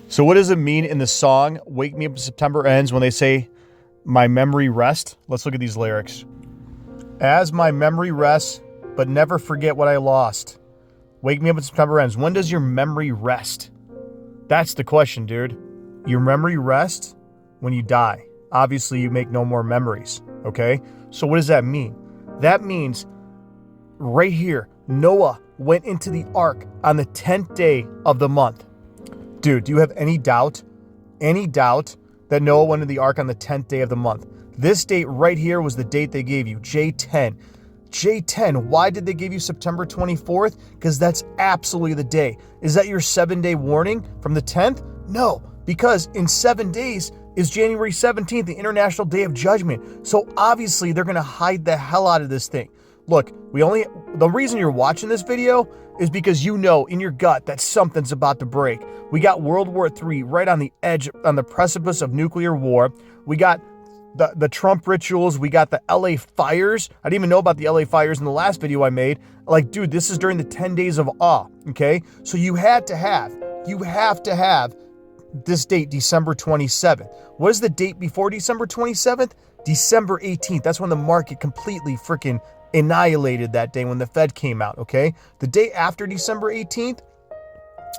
So what does it mean in the song Wake Me Up When September Ends when they say, my memory rest? Let's look at these lyrics. As my memory rests, but never forget what I lost. Wake me up when September ends. When does your memory rest? That's the question, dude. Your memory rests when you die. Obviously, you make no more memories, okay? So what does that mean? That means right here, Noah went into the ark on the 10th day of the month. Dude, do you have any doubt that Noah went into the ark on the 10th day of the month? This date right here was the date they gave you, J10. J10, why did they give you September 24th? Because that's absolutely the day. Is that your 7-day warning from the 10th? No, because in 7 days is January 17th, the International Day of Judgment. So obviously they're going to hide the hell out of this thing. Look, the reason you're watching this video is because you know in your gut that something's about to break. We got World War III right on the edge, on the precipice of nuclear war. We got the Trump rituals. We got the LA fires. I didn't even know about the LA fires in the last video I made. Like, dude, this is during the 10 days of awe, okay? So you have to have this date, December 27th. What is the date before December 27th? December 18th. That's when the market completely freaking annihilated that day when the Fed came out, okay? The day after December 18th,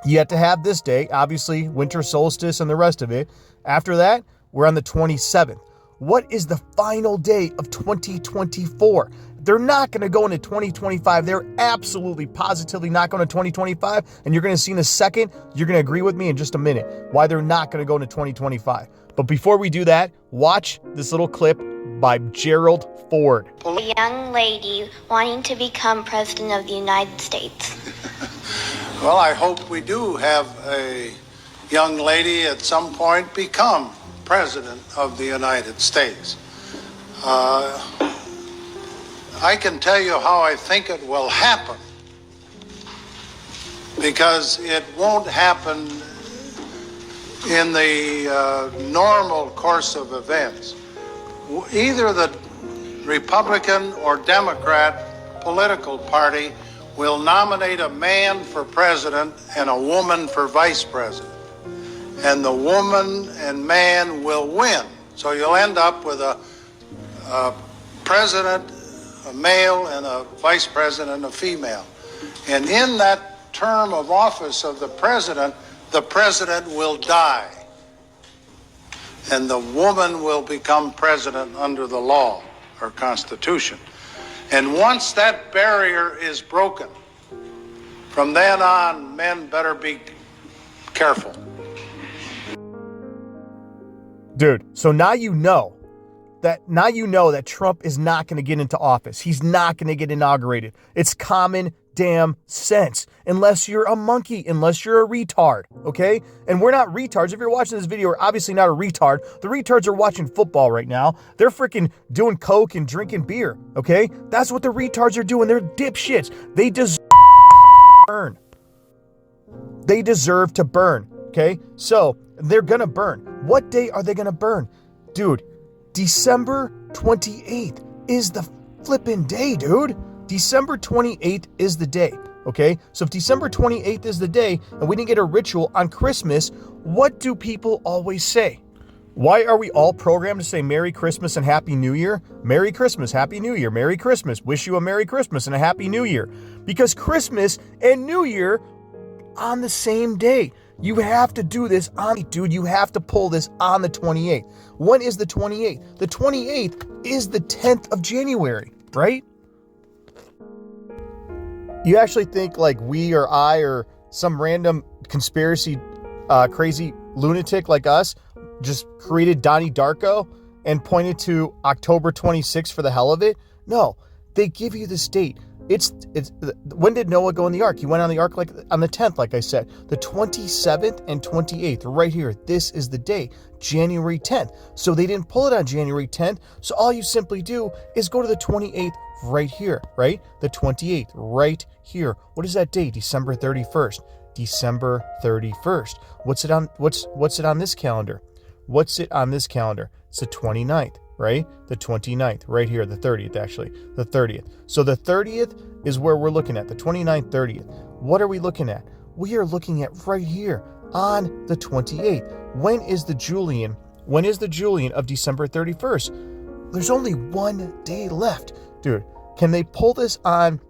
you have to have this day, obviously winter solstice and the rest of it. After that, we're on the 27th. What is the final day of 2024? They're not going to go into 2025. They're absolutely positively not going to 2025. And you're going to see in a second, you're going to agree with me in just a minute, why they're not going to go into 2025. But before we do that, watch this little clip by Gerald Ford. A young lady wanting to become president of the United States. Well, I hope we do have a young lady at some point become president of the United States. I can tell you how I think it will happen, because it won't happen in the normal course of events. Either the Republican or Democrat political party will nominate a man for president and a woman for vice president. And the woman and man will win. So you'll end up with a president, a male, and a vice president, a female. And in that term of office of the president will die. And the woman will become president under the law or constitution. And once that barrier is broken, from then on, men better be careful. Dude, so now you know that Trump is not going to get into office. He's not going to get inaugurated. It's common damn sense. Unless you're a monkey, unless you're a retard, okay? And we're not retards. If you're watching this video, we're obviously not a retard. The retards are watching football right now. They're freaking doing coke and drinking beer, okay? That's what the retards are doing. They're dipshits. They deserve to burn. They deserve to burn, okay? So they're going to burn. What day are they going to burn? Dude, December 28th is the flipping day, dude. December 28th is the day, okay? So if December 28th is the day and we didn't get a ritual on Christmas, what do people always say? Why are we all programmed to say Merry Christmas and Happy New Year? Merry Christmas, Happy New Year, Merry Christmas, wish you a Merry Christmas and a Happy New Year. Because Christmas and New Year on the same day. You have to do this dude, you have to pull this on the 28th. When is the 28th? The 28th is the 10th of January, right? You actually think like we or I or some random conspiracy crazy lunatic like us just created Donnie Darko and pointed to October 26th for the hell of it? No, they give you this date. It's when did Noah go in the ark? He went on the ark like on the 10th, like I said. The 27th and 28th, right here. This is the day, January 10th. So they didn't pull it on January 10th. So all you simply do is go to the 28th right here, right? The 28th right here. What is that date? December 31st. December 31st. What's it on this calendar? What's it on this calendar? It's the 29th. Right? The 29th, right here, the 30th, actually, the 30th. So the 30th is where we're looking at, the 29th, 30th. What are we looking at? We are looking at right here on the 28th. When is the Julian? When is the Julian of December 31st? There's only 1 day left. Dude, can they pull this on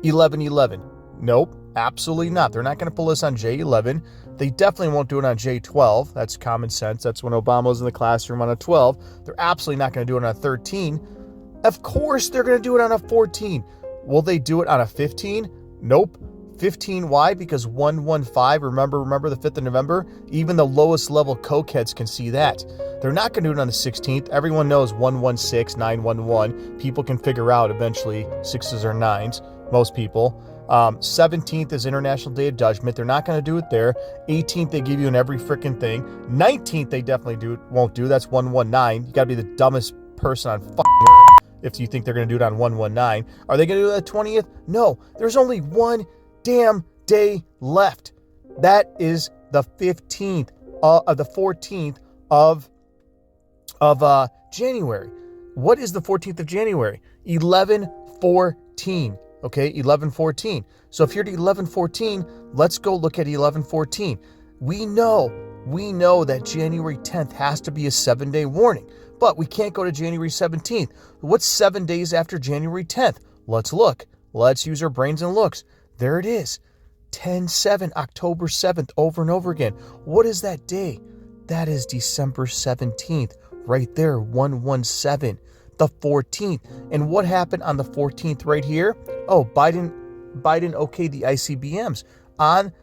11/11? Nope, absolutely not. They're not going to pull this on J11. They definitely won't do it on J12. That's common sense. That's when Obama was in the classroom on a 12. They're absolutely not going to do it on a 13. Of course they're going to do it on a 14. Will they do it on a 15? Nope. 15, why? Because 115, remember the 5th of November? Even the lowest level cokeheads can see that. They're not going to do it on the 16th. Everyone knows 116, 911. People can figure out eventually 6s or 9s, most people. 17th is International Day of Judgment. They're not going to do it there. 18th, they give you in every freaking thing. 19th, they definitely won't do. That's 119. You got to be the dumbest person on fucking earth if you think they're going to do it on 119. Are they going to do it on the 20th? No. There's only 1 damn day left. That is the 15th of the 14th of January. What is the 14th of January? 11/14. Okay, 11/14. So if you're to 11/14, let's go look at 11/14. We know that January 10th has to be a 7-day warning, but we can't go to January 17th. What's 7 days after January 10th? Let's look. Let's use our brains and looks. There it is. 10/7, October 7th, over and over again. What is that day? That is December 17th, right there, 117, the 14th. And what happened on the 14th right here? Oh, Biden okayed the ICBMs on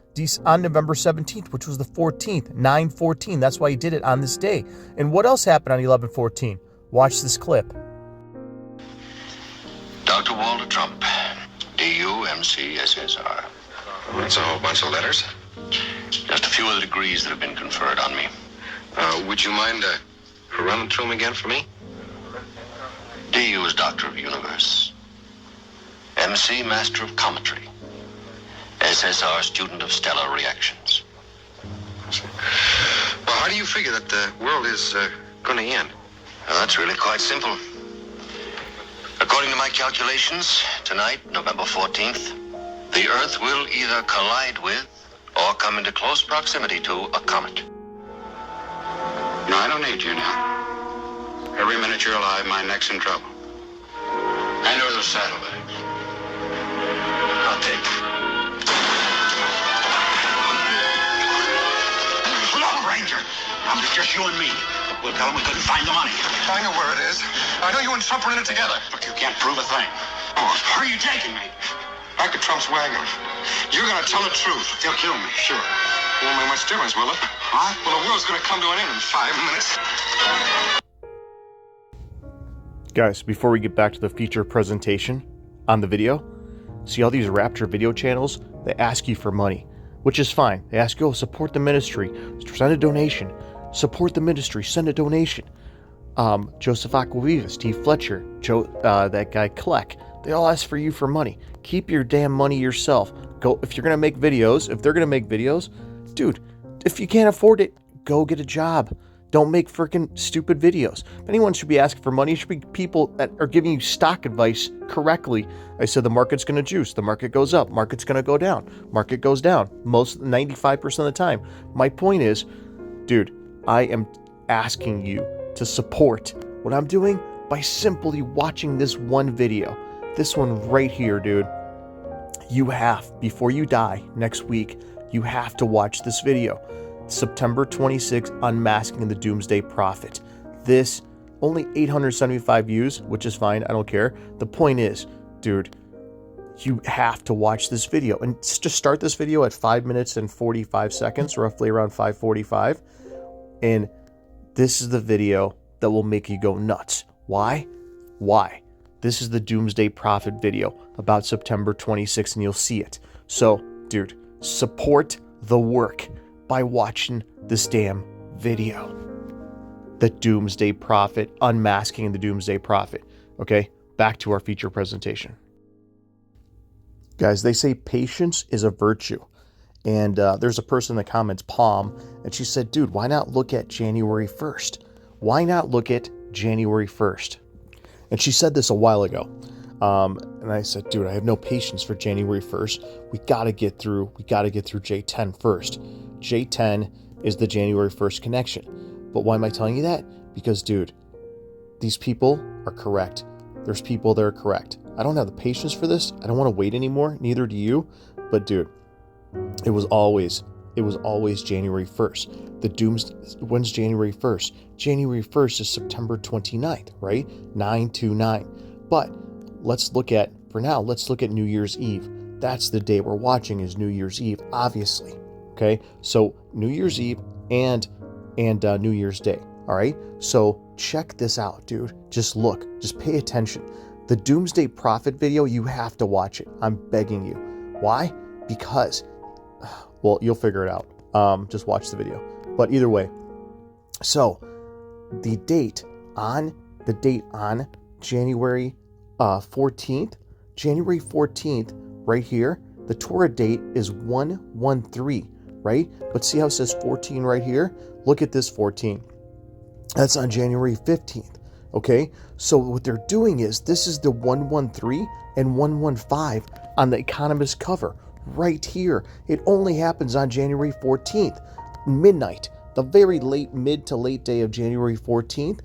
November 17th, which was the 14th, 9/14. That's why he did it on this day. And what else happened on 11/14? Watch this clip. Dr. Walter Trump, DUMCSSR. That's a whole bunch of letters. Just a few of the degrees that have been conferred on me. Would you mind running through them again for me? DU is Doctor of Universe. MC, Master of Cometry. SSR, Student of Stellar Reactions. Well, how do you figure that the world is going to end? Well, that's really quite simple. According to my calculations, tonight, November 14th, the Earth will either collide with or come into close proximity to a comet. No, I don't need you now. Every minute you're alive, my neck's in trouble. Hand over those saddlebags. I'll take them. Lone Ranger! It's just you and me. We'll tell them we couldn't find the money. I know where it is. I know you and Trump were in it together. But you can't prove a thing. Oh, are you taking me? Back to Trump's wagon. You're gonna tell the truth. They'll kill me, sure. Won't make much difference, will it? Huh? Well, the world's gonna come to an end in 5 minutes. Guys, before we get back to the feature presentation on the video, see all these Rapture video channels? They ask you for money, which is fine. They ask you, oh, support the ministry, send a donation. Support the ministry, send a donation. Joseph Aquaviva, Steve Fletcher, that guy Kleck, they all ask for you for money. Keep your damn money yourself. Go, if you're going to make videos, if they're going to make videos, dude, if you can't afford it, go get a job. Don't make freaking stupid videos. If anyone should be asking for money, it should be people that are giving you stock advice correctly. I said the market's going to juice. The market goes up. Market's going to go down. Market goes down. 95% of the time. My point is, dude, I am asking you to support what I'm doing by simply watching this one video. This one right here, dude. You have, before you die next week, you have to watch this video. September 26th, Unmasking the Doomsday Prophet. This, only 875 views, which is fine. I don't care. The point is, dude, you have to watch this video. And just start this video at 5 minutes and 45 seconds, roughly around 5:45. And this is the video that will make you go nuts. Why? Why? This is the Doomsday Prophet video about September 26th, and you'll see it. So, dude, support the work by watching this damn video. The Doomsday Prophet, Unmasking the Doomsday Prophet. Okay, back to our feature presentation. Guys, they say patience is a virtue. And there's a person in the comments, Palm, and she said, dude, why not look at January 1st? Why not look at January 1st? And she said this a while ago. And I said, dude, I have no patience for January 1st. We got to get through J10 first. J10 is the January 1st connection. But why am I telling you that? Because, dude, these people are correct. There's people that are correct. I don't have the patience for this. I don't want to wait anymore. Neither do you. But, dude, it was always January 1st. When's January 1st? January 1st is September 29th, right? 929. But let's look at New Year's Eve. That's the day we're watching is New Year's Eve, obviously. Okay? So New Year's Eve and New Year's Day. All right? So check this out, dude. Just look. Just pay attention. The Doomsday Prophet video, you have to watch it. I'm begging you. Why? Because, well, you'll figure it out. Just watch the video. But either way, so the date on January 14th, January 14th, right here, the Torah date is 113, right? But see how it says 14 right here? Look at this 14. That's on January 15th, okay? So what they're doing is, this is the 113 and 115 on the Economist cover right here. It only happens on January 14th, midnight. The very mid to late day of January 14th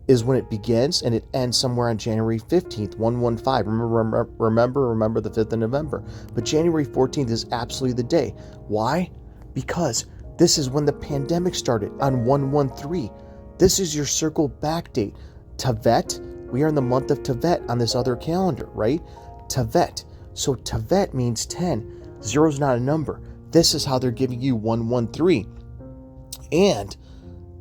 is when it begins, and it ends somewhere on January 15th, 115. Remember the 5th of November. But January 14th is absolutely the day. Why? Because this is when the pandemic started, on 113. This is your circle back date. Tevet, we are in the month of Tevet on this other calendar, right? Tevet. So Tevet means 10. Zero is not a number. This is how they're giving you 113. And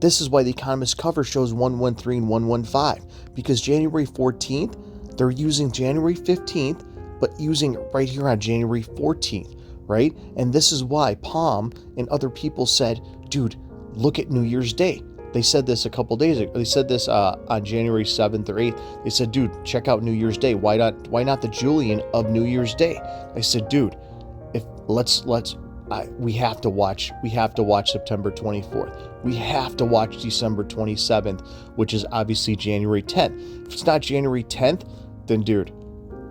this is why the Economist cover shows 113 and 115. Because January 14th, they're using January 15th, but using it right here on January 14th, right? And this is why Palm and other people said, dude, look at New Year's Day. They said this a couple days ago. They said this on January 7th or 8th. They said, dude, check out New Year's Day. Why not the Julian of New Year's Day? I said, dude, we have to watch September 24th. We have to watch December 27th, which is obviously January 10th. If it's not January 10th, then dude,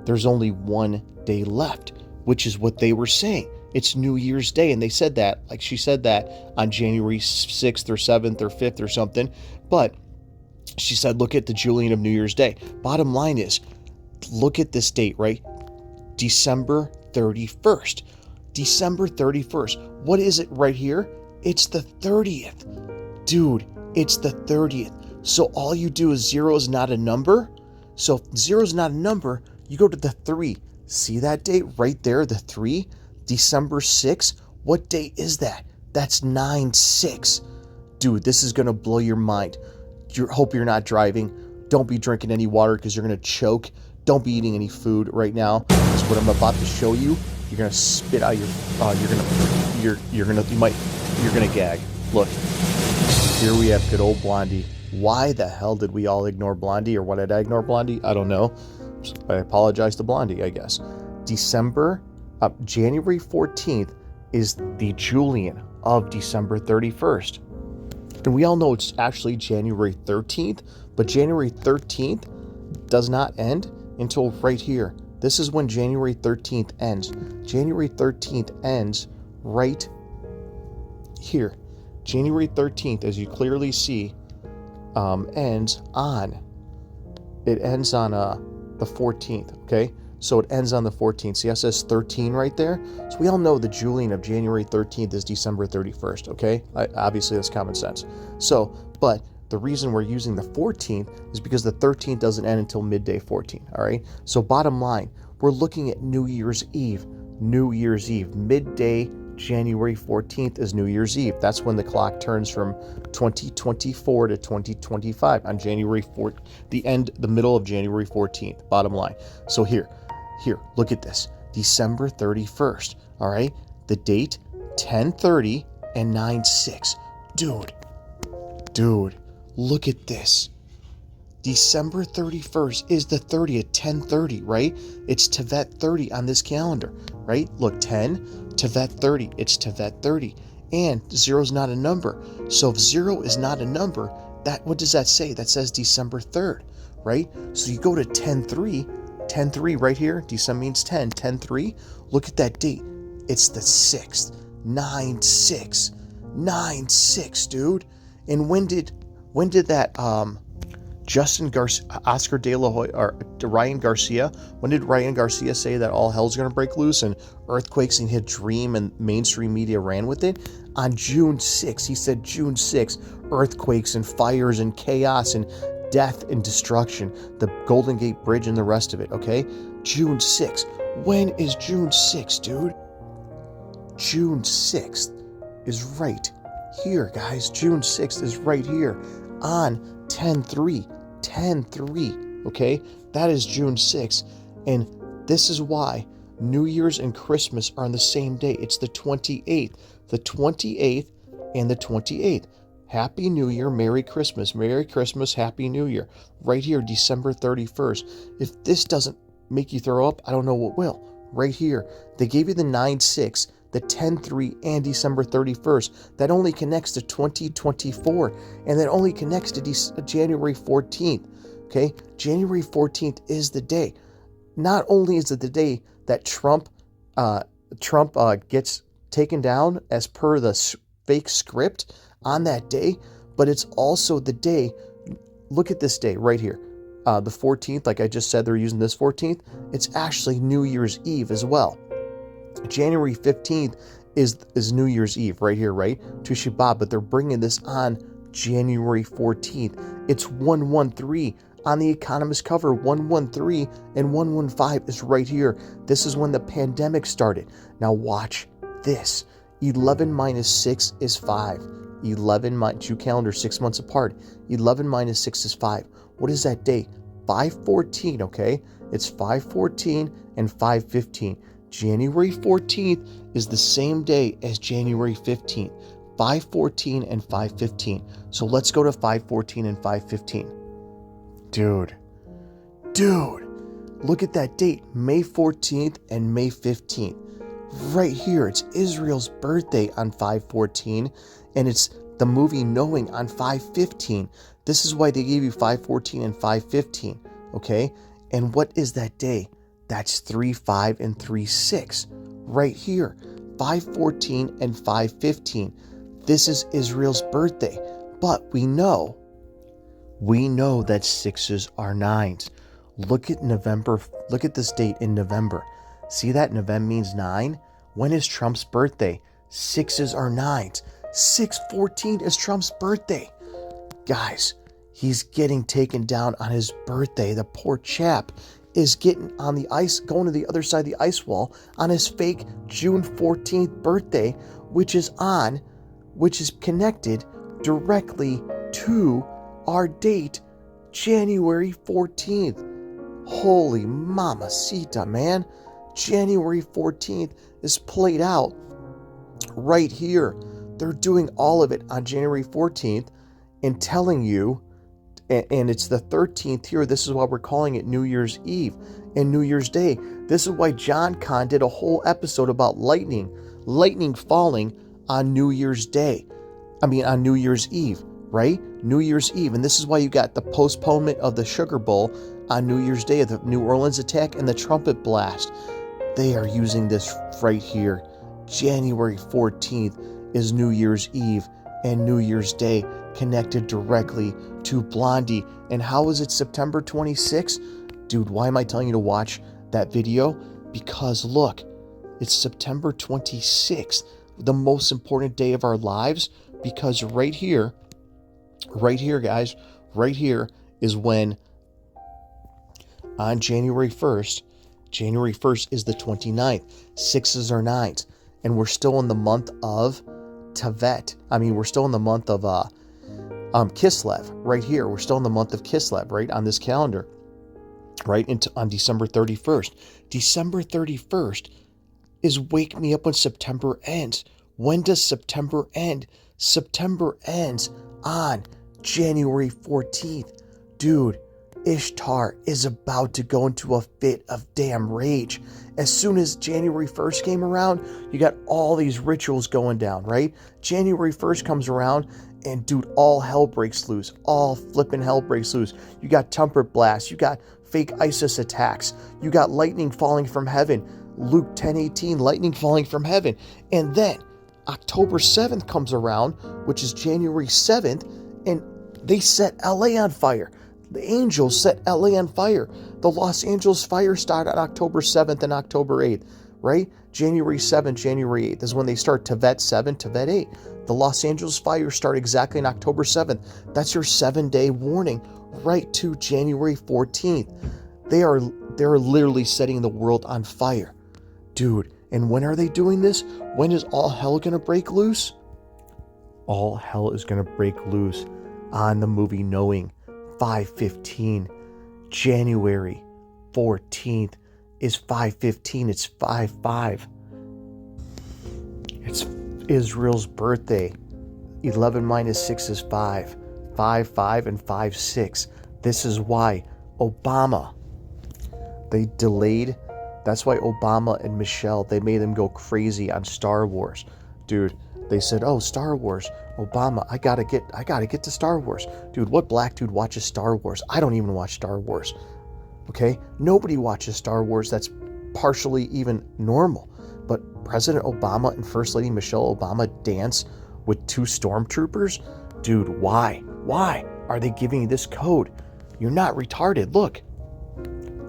there's only one day left, which is what they were saying. It's New Year's Day. And they said that, like she said that on January 6th or 7th or 5th or something. But she said, look at the Julian of New Year's Day. Bottom line is, look at this date, right? December 31st. December 31st. What is it right here? It's the 30th. Dude, it's the 30th. So all you do is 0 is not a number. So if 0 is not a number, you go to the 3. See that date right there, the 3? December 6th. What date is that? That's 9/6. Dude, this is going to blow your mind. Hope you're not driving. Don't be drinking any water because you're going to choke. Don't be eating any food right now. Because what I'm about to show you, you're going to spit out you're going to gag. Look, here we have good old Blondie. Why the hell did we all ignore Blondie, or why did I ignore Blondie? I don't know. I apologize to Blondie, I guess. January 14th is the Julian of December 31st. And we all know it's actually January 13th, but January 13th does not end until right here. This is when January 13th ends. January 13th ends right here. January 13th, as you clearly see, ends on the 14th, okay? So it ends on the 14th. See how it says 13 right there? So we all know the Julian of January 13th is December 31st, okay? Obviously, that's common sense. So, but the reason we're using the 14th is because the 13th doesn't end until midday 14, all right? So bottom line, we're looking at New Year's Eve. New Year's Eve. Midday January 14th is New Year's Eve. That's when the clock turns from 2024 to 2025 on January 4th, the middle of January 14th, bottom line. So here, look at this. December 31st, all right? The date, 10:30 and 9/6. Dude, look at this. December 31st is the 30th, 10:30, right? It's Tevet 30 on this calendar, right? Look, 10, Tevet 30. It's Tevet 30. And 0 is not a number. So if 0 is not a number, what does that say? That says December 3rd, right? So you go to 10/3, 10/3 right here. December means 10, 10/3. Look at that date. It's the 6th, 9/6. 9/6, dude. And when did that Oscar De La Hoya or Ryan Garcia, when did Ryan Garcia say that all hell's going to break loose and earthquakes and hit Dream and mainstream media ran with it? On June 6th, he said June 6th, earthquakes and fires and chaos and death and destruction, the Golden Gate Bridge and the rest of it, okay? June 6th. When is June 6th, dude? June 6th is right here, guys. June 6th is right here on 10/3, 10/3, okay? That is June 6th, and this is why New Year's and Christmas are on the same day. It's the 28th, and the 28th. Happy New Year, Merry Christmas, Happy New Year. Right here, December 31st. If this doesn't make you throw up, I don't know what will. Right here, they gave you the 9/6, the 10/3, and December 31st. That only connects to 2024, and that only connects to January 14th. Okay, January 14th is the day. Not only is it the day that Trump gets taken down as per the fake script on that day, but it's also the day. Look at this day right here. The 14th, like I just said, they're using this 14th. It's actually New Year's Eve as well. January 15th is New Year's Eve right here, right? Tisha B'Av, but they're bringing this on January 14th. It's 113 on the Economist cover. 113 and 115 is right here. This is when the pandemic started. Now watch this. 11 minus 6 is 5. 11 minus 2 calendars 6 months apart. 11 minus 6 is 5. What is that day? 5/14, okay? It's 5/14 and 5/15. January 14th is the same day as January 15th. 5/14 and 5/15. So let's go to 5/14 and 5/15. Dude, look at that date. May 14th and May 15th. Right here, it's Israel's birthday on 5/14, and it's the movie Knowing on 5/15. This is why they gave you 5/14 and 5/15, okay? And what is that day? That's 3/5 and 3/6. Right here, 5/14 and 5/15. This is Israel's birthday. But we know that 6s are 9s. Look at November. Look at this date in November. See that? November means 9. When is Trump's birthday? 6s are 9s. 6/14 is Trump's birthday. Guys, he's getting taken down on his birthday. The poor chap is getting on the ice, going to the other side of the ice wall on his fake June 14th birthday, which is connected directly to our date, January 14th. Holy mamacita, man. January 14th is played out right here. They're doing all of it on January 14th and telling you, and it's the 13th here. This is why we're calling it New Year's Eve and New Year's Day. This is why John Kahn did a whole episode about lightning falling on New Year's Day. On New Year's Eve, right? New Year's Eve. And this is why you got the postponement of the Sugar Bowl on New Year's Day, the New Orleans attack, and the trumpet blast. They are using this right here. January 14th is New Year's Eve and New Year's Day, connected directly to Blondie. And how is it September 26th? Dude, why am I telling you to watch that video? Because look, it's September 26th, the most important day of our lives, because right here, guys, right here is when on January 1st is the 29th. 6s are 9s. And we're still in the month of Tevet. We're still in the month of Kislev right here. We're still in the month of Kislev, right, on this calendar, right, on December 31st. December 31st is Wake Me Up When September Ends. When does September end? September ends on January 14th. Dude, Ishtar is about to go into a fit of damn rage. As soon as January 1st came around, you got all these rituals going down, right? January 1st comes around, and dude, all hell breaks loose. All flipping hell breaks loose. You got trumpet blasts. You got fake ISIS attacks. You got lightning falling from heaven. Luke 10:18, lightning falling from heaven. And then October 7th comes around, which is January 7th, and they set LA on fire. The Angels set LA on fire. The Los Angeles fire started on October 7th and October 8th, right? January 7th, January 8th is when they start Tevet 7, Tevet 8. The Los Angeles fire started exactly on October 7th. That's your 7-day warning right to January 14th. They're literally setting the world on fire. Dude, and when are they doing this? When is all hell going to break loose? All hell is going to break loose on the movie Knowing. 5/15. January 14th is 5/15. It's 5/5. It's Israel's birthday. 11 minus 6 is 5. 5/5 and 5/6. This is why Obama, they delayed. That's why Obama and Michelle, they made them go crazy on Star Wars. Dude, they said, oh, Star Wars, Obama, I gotta get to Star Wars. Dude, what black dude watches Star Wars? I don't even watch Star Wars. Okay? Nobody watches Star Wars that's partially even normal. But President Obama and First Lady Michelle Obama dance with 2 stormtroopers? Dude, why? Why are they giving you this code? You're not retarded. Look.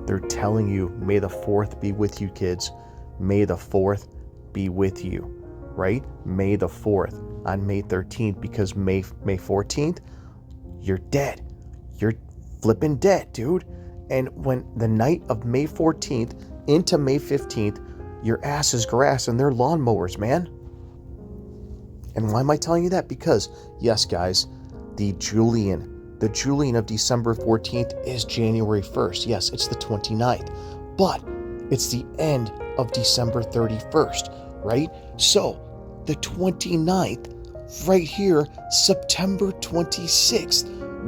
They're telling you, may the 4th be with you, kids. May the 4th be with you, right? May the 4th on May 13th, because May 14th, you're dead. You're flipping dead, dude. And when the night of May 14th into May 15th, your ass is grass and they're lawnmowers, man. And why am I telling you that? Because, yes, guys, the Julian of December 14th is January 1st. Yes, it's the 29th, but it's the end of December 31st, right? So the 29th, right here, September 26th.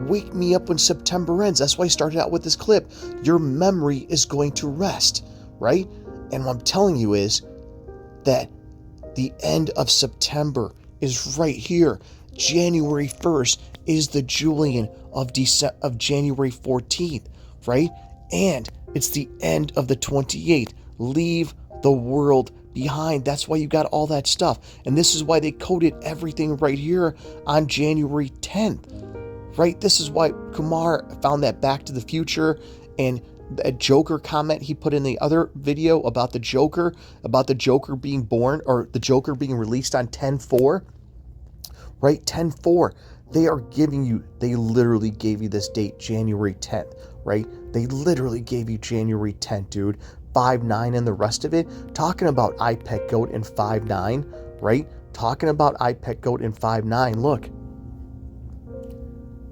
Wake me up when September ends. That's why I started out with this clip. Your memory is going to rest, right? And what I'm telling you is that the end of September is right here. January 1st is the Julian of January 14th, right? And it's the end of the 28th. Leave the world behind. That's why you got all that stuff. And this is why they coded everything right here on January 10th, right? This is why Kumar found that Back to the Future and a Joker comment he put in the other video about the Joker being born, or the Joker being released on 10/4, right? 10/4. They literally gave you this date, January 10th, right? They literally gave you January 10th, dude. 5/9 and the rest of it. Talking about iPet Goat and 5/9, right? Talking about iPet Goat and 5/9. Look.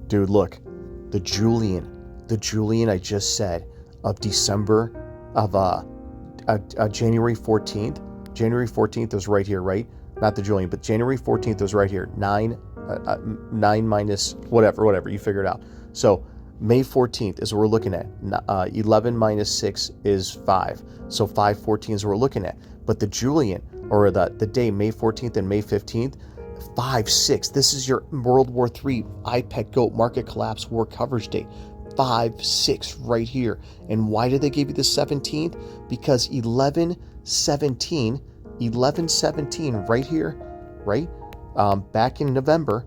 Dude, look. The Julian I just said of December of January 14th. January 14th was right here, right? Not the Julian, but January 14th was right here. 9 minus whatever, you figure it out. So May 14th is what we're looking at. 11 minus 6 is 5. So 5/14 is what we're looking at. But the Julian, or the day, May 14th and May 15th, 5/6. This is your World War III iPet Goat market collapse war coverage date. 5/6 right here. And why did they give you the 17th? Because 11/17 right here, right? Back in November,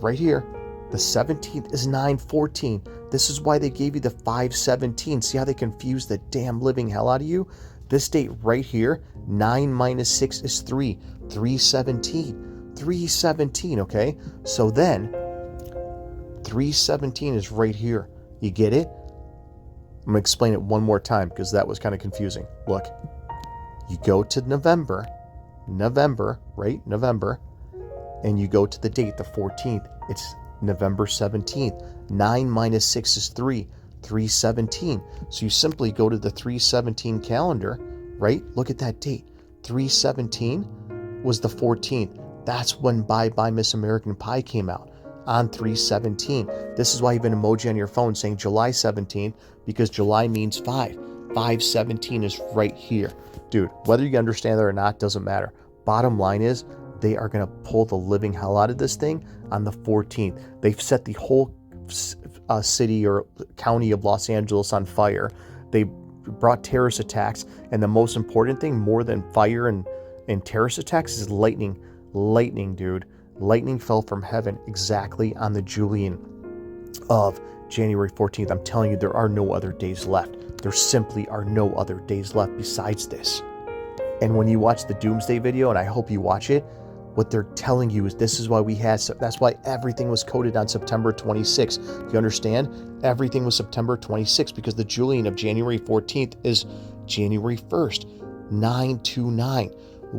right here, the 17th is 9/14. This is why they gave you the 5/17. See how they confuse the damn living hell out of you? This date right here, 9 minus 6 is 3. 3/17. 3/17, okay? So then, 3/17 is right here. You get it? I'm going to explain it one more time because that was kind of confusing. Look, you go to November, right? November. And you go to the date, the 14th. It's November 17th. 9 minus 6 is 3. 3/17. So you simply go to the 3/17 calendar, right? Look at that date. 3/17 was the 14th. That's when Bye Bye Miss American Pie came out, on 3/17. This is why you have an emoji on your phone saying July 17th, because July means 5. 5/17 is right here. Dude, whether you understand that or not doesn't matter. Bottom line is, they are going to pull the living hell out of this thing on the 14th. They've set the whole city or county of Los Angeles on fire. They brought terrorist attacks. And the most important thing, more than fire and terrorist attacks, is lightning lightning, dude. Lightning fell from heaven exactly on the Julian of January 14th. I'm telling you, there are no other days left. There simply are no other days left besides this. And when you watch the Doomsday video, and I hope you watch it, what they're telling you is this is why that's why everything was coded on September 26th. You understand? Everything was September 26th because the Julian of January 14th is January 1st, 929.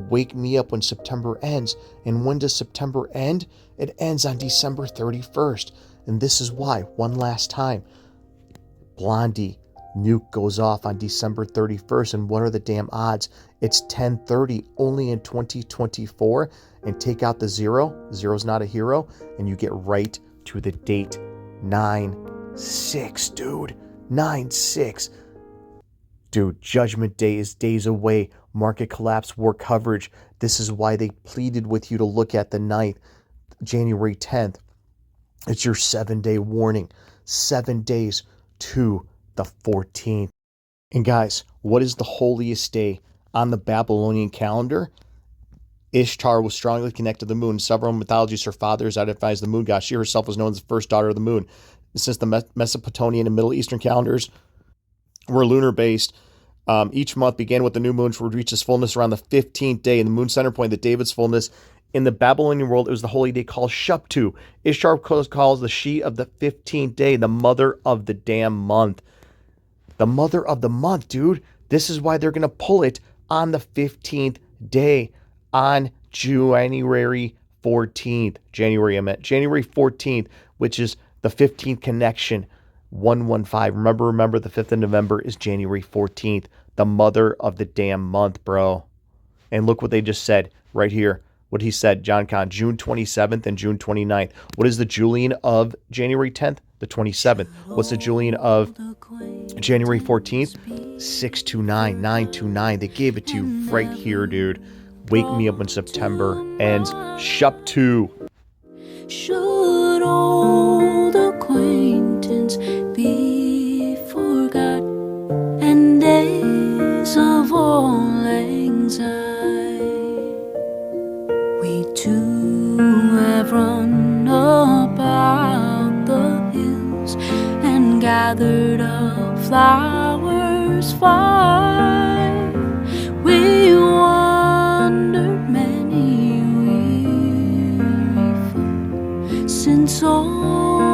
Wake me up when September ends. And when does September end? It ends on December 31st. And this is why, one last time, Blondie nuke goes off on December 31st. And what are the damn odds? It's 10:30 only in 2024. And take out the zero. Zero's not a hero. And you get right to the date 9/6, dude. 9/6. Dude, Judgment Day is days away. Market collapse, war coverage. This is why they pleaded with you to look at the 9th, January 10th. It's your 7-day warning. 7 days to the 14th. And guys, what is the holiest day on the Babylonian calendar? Ishtar was strongly connected to the moon. Several mythologies, her father is identified as the moon god. She herself was known as the first daughter of the moon. Since the Mesopotamian and Middle Eastern calendars were lunar-based, each month began with the new moon, which would reach its fullness around the 15th day, and the moon center point, the David's fullness. In the Babylonian world, it was the holy day called Shuptu. Ishtar calls the she of the 15th day, the mother of the damn month. The mother of the month, dude. This is why they're going to pull it on the 15th day, on January 14th. January 14th, which is the 15th connection, 115. Remember, the 5th of November is January 14th, the mother of the damn month, bro. And look what they just said right here. What he said, John Kahn, June 27th and June 29th. What is the Julian of January 10th? The 27th. What's the Julian of January 14th? 629, 929. They gave it to you right here, dude. Wake me up when September ends. Shuptu. Should old acquaintance be forgot, and days of all anxiety, we two have run about the hills and gathered up flowers fine. We wandered many weary foot since all